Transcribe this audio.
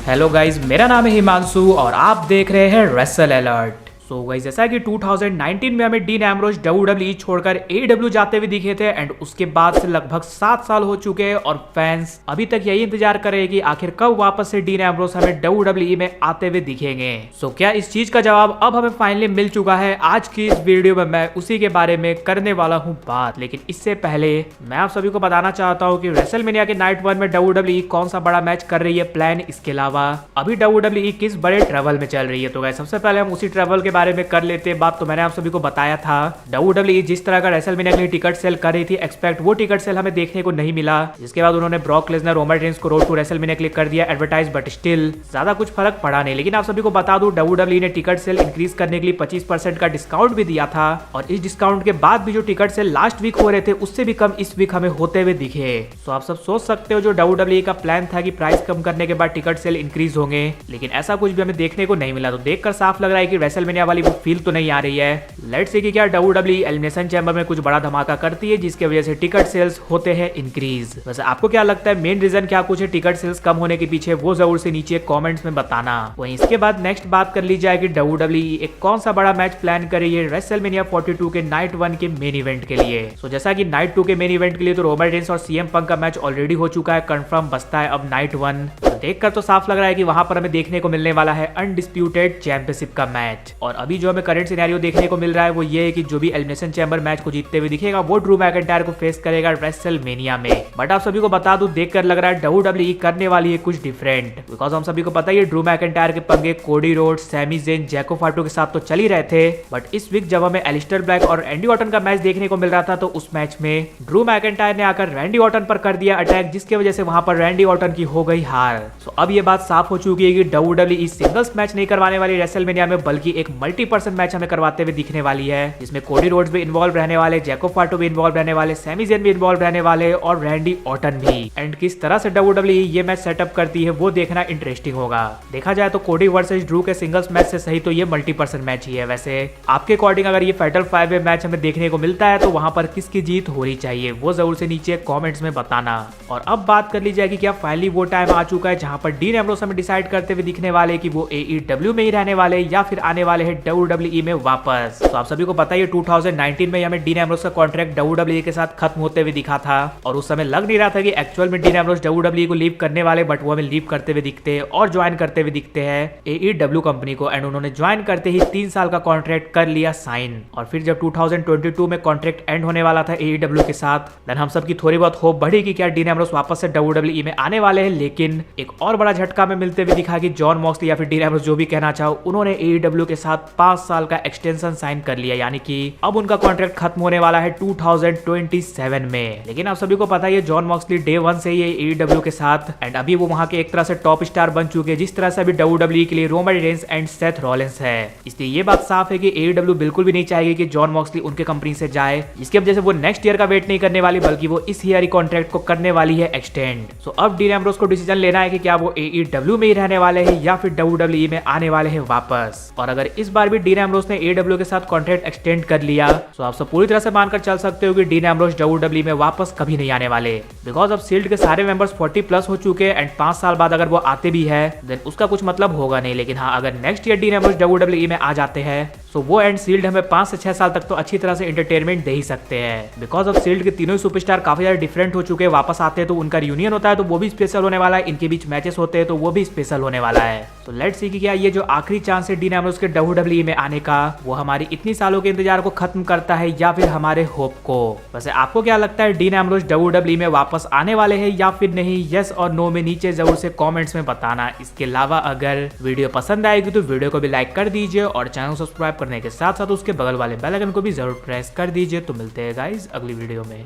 Hello guys, मेरा नाम है हिमांशु और आप देख रहे हैं रेसल अलर्ट। सो गाइस, जैसा कि 2019 में हमें डीन एम्ब्रोज WWE छोड़कर AEW जाते हुए दिखे थे एंड उसके बाद से लगभग 7 साल हो चुके हैं और फैंस अभी तक यही इंतजार कर रहे हैं कि आखिर कब वापस से डीन एम्ब्रोज हमें WWE में आते हुए दिखेंगे। सो क्या इस चीज का जवाब अब हमें फाइनली मिल चुका है? आज की इस वीडियो में मैं उसी के बारे में करने वाला हूँ बात, लेकिन इससे पहले मैं आप सभी को बताना चाहता हूँ कि रेसलमेनिया के नाइट 1 में WWE कौन सा बड़ा मैच कर रही है प्लान। इसके अलावा अभी WWE किस बड़े ट्रेवल में चल रही है। तो गाइस, सबसे पहले हम उसी ट्रेवल के बारे में कर लेते हैं बात। तो मैंने आप सभी को बताया था WWE जिस तरह का रेसलमेनिया के लिए टिकट सेल कर रही थी एक्सपेक्ट, वो टिकट सेल हमें देखने को नहीं मिला। जिसके बाद उन्होंने ब्रॉक लेसनर, रोमन रेंस को रोड टू रेसलमेनिया के लिए कर दिया एडवर्टाइज, बट स्टिल ज्यादा कुछ फर्क पड़ा नहीं। लेकिन आप सभी को बता दूं WWE ने टिकट सेल इंक्रीज करने के लिए 25% का डिस्काउंट भी दिया था और इस डिस्काउंट के बाद भी जो टिकट सेल लास्ट वीक हो रहे थे उससे भी कम इस वीक हमें होते हुए दिखे। तो आप सब सोच सकते हो जो WWE का प्लान था कि प्राइस कम करने के बाद टिकट सेल इंक्रीज होंगे, लेकिन ऐसा कुछ भी हमें देखने को नहीं मिला। तो देखकर साफ लग रहा है कि रेसलमेनिया वाली वो फील तो नहीं आ रही है। लेट्स सी कि क्या WWE एलिमिनेशन चैम्बर में कुछ बड़ा धमाका करती है जिसकी वजह से टिकट सेल्स होते हैं इंक्रीज। वैसे आपको क्या लगता है मेन रीजन क्या कुछ है टिकट सेल्स कम होने के पीछे? वो जरूर से नीचे कमेंट्स में बताना। वहीं इसके बाद नेक्स्ट बात कर ली जाए कि WWE एक कौन सा बड़ा मैच प्लान कर रही है रेसलमेनिया 42 के नाइट 1 के मेन इवेंट के लिए। तो जैसा कि नाइट 2 के मेन इवेंट के लिए तो रोमन रेंस और CM पंक का मैच ऑलरेडी हो चुका है कंफर्म, बचता है अब नाइट 1। देखकर तो साफ लग रहा है कि वहां पर हमें देखने को मिलने वाला है अनडिस्प्यूटेड चैंपियनशिप का मैच। और अभी जो हमें करंट सिनेरियो देखने को मिल रहा है वो ये है कि जो भी एलिमिनेशन चैम्बर मैच को जीतते हुए दिखेगा वो ड्रू मैकिंटायर को फेस करेगा रेसलमेनिया में। बट आप सभी को बता दूं, देखकर लग रहा है WWE करने वाली है कुछ डिफरेंट, बिकॉज हम सभी को पता है ड्रू मैकिंटायर के पंगे कोडी रोड्स, सैमी ज़ेन, जैको फाटो के साथ तो चल ही रहे थे। बट इस वीक जब हमें एलिस्टर ब्लैक और रैंडी ऑर्टन का मैच देखने को मिल रहा था तो उस मैच में ड्रू मैकिंटायर ने आकर रैंडी ऑर्टन पर कर दिया अटैक, जिसकी वजह से वहां पर रैंडी ऑर्टन की हो गई हार। तो अब ये बात साफ हो चुकी है कि WWE सिंगल्स मैच नहीं करवाने वाली रेसलमेनिया में, बल्कि एक मल्टी-पर्सन मैच हमें करवाते हुए दिखने वाली है, जिसमें कोडी रोड्स भी इन्वॉल्व रहने वाले, जैको फाटो भी इन्वॉल्व रहने वाले, सैमी ज़ेन भी इन्वॉल्व रहने वाले और रैंडी ऑर्टन भी। एंड किस तरह से WWE ये मैच सेटअप करती है वो देखना इंटरेस्टिंग होगा। देखा जाए तो कोडी वर्सेस ड्रू के सिंगल्स मैच से सही तो ये मल्टी-पर्सन मैच ही है। वैसे आपके अकॉर्डिंग अगर ये फैटल 5 वे मैच हमें देखने को मिलता है तो वहां पर किसकी जीत होनी चाहिए वो जरूर से नीचे कमेंट्स में बताना। और अब बात कर ली जाएगी क्या फाइनली वो टाइम आ चुका है जहां पर डीन एम्ब्रोज हमें डिसाइड करते हुए दिखने वाले कि वो AEW में ही रहने वाले या फिर आने वाले हैं WWE में वापस। तो आप सभी को पता है 2019 में हमें डीन एम्ब्रोज का कॉन्ट्रैक्ट WWE के साथ खत्म होते हुए दिखा था और उस समय लग नहीं रहा था कि एक्चुअल में डीन एम्ब्रोज WWE को लीव करने वाले, बट वो हमें लीव करते हुए दिखते हैं और ज्वाइन करते हुए दिखते हैं AEW कंपनी को। एंड उन्होंने ज्वाइन करते ही 3 साल का कॉन्ट्रैक्ट कर लिया साइन। और फिर जब 2022 में कॉन्ट्रैक्ट एंड होने वाला था AEW के साथ, देन हम सबकी थोड़ी बहुत होप बढ़ी कि क्या डीन एम्ब्रोज वापस से WWE में आने वाले हैं। लेकिन एक और बड़ा झटका में मिलते हुए दिखा कि जॉन मॉक्सली या फिर डीन एम्ब्रोज जो भी कहना चाहो, उन्होंने AEW के साथ 5 साल का एक्सटेंशन साइन कर लिया, यानी कि अब उनका कॉन्ट्रैक्ट खत्म होने वाला है 2027 में। लेकिन आप सभी को पता है जॉन मॉक्सली डे 1 से ही AEW के साथ एंड अभी वो वहां के एक तरह से टॉप स्टार बन चुके हैं, जिस तरह से अभी WWE के लिए Roman Reigns and Seth Rollins है। इसलिए ये बात साफ है कि AEW बिल्कुल भी नहीं चाहेगी कि जॉन मॉक्सली उनके कंपनी से जाए, जिसकी वजह से वो नेक्स्ट ईयर का वेट नहीं करने वाली, बल्कि वो इस ईयर ही कॉन्ट्रैक्ट को करने वाली है एक्सटेंड। सो अब डीन एम्ब्रोज को डिसीजन लेना है कि क्या वो AEW में ही रहने वाले हैं या फिर WWE में आने वाले हैं वापस। और अगर इस बार भी डीन एम्ब्रोज ने AEW के साथ कॉन्ट्रैक्ट एक्सटेंड कर लिया तो आप सब पूरी तरह से मानकर चल सकते हो कि डीन एम्ब्रोज WWE में वापस कभी नहीं आने वाले, बिकॉज अब शील्ड के सारे मेंबर्स 40+ हो चुके हैं एंड 5 साल बाद अगर वो आते भी है देन उसका कुछ मतलब होगा नहीं। लेकिन हाँ, अगर next year dean Ambrose WWE में आ जाते हैं तो वो एंड शील्ड हमें 5 से 6 साल तक तो अच्छी तरह से एंटरटेनमेंट दे ही सकते हैं, बिकॉज अब शील्ड के तीनों सुपरस्टार काफी ज्यादा डिफरेंट हो चुके हैं। वापस आते हैं तो उनका रियूनियन होता है तो वो भी स्पेशल होने वाला है, इनके बीच मैचेस होते हैं तो वो भी स्पेशल होने वाला है। तो लेट्स सी कि क्या ये जो आखिरी चांस है डीन एम्ब्रोज के WWE में आने का, वो हमारी इतनी सालों के इंतजार को खत्म करता है या फिर हमारे होप को। वैसे आपको क्या लगता है डीन एम्ब्रोज WWE में वापस आने वाले हैं या फिर नहीं? यस और नो में नीचे जरूर से कमेंट्स में बताना। इसके अलावा अगर वीडियो पसंद आएगी तो वीडियो को भी लाइक कर दीजिए और चैनल सब्सक्राइब करने के साथ साथ उसके बगल वाले बेल आइकन को भी जरूर प्रेस कर दीजिए। तो मिलते हैं गाइस अगली वीडियो में।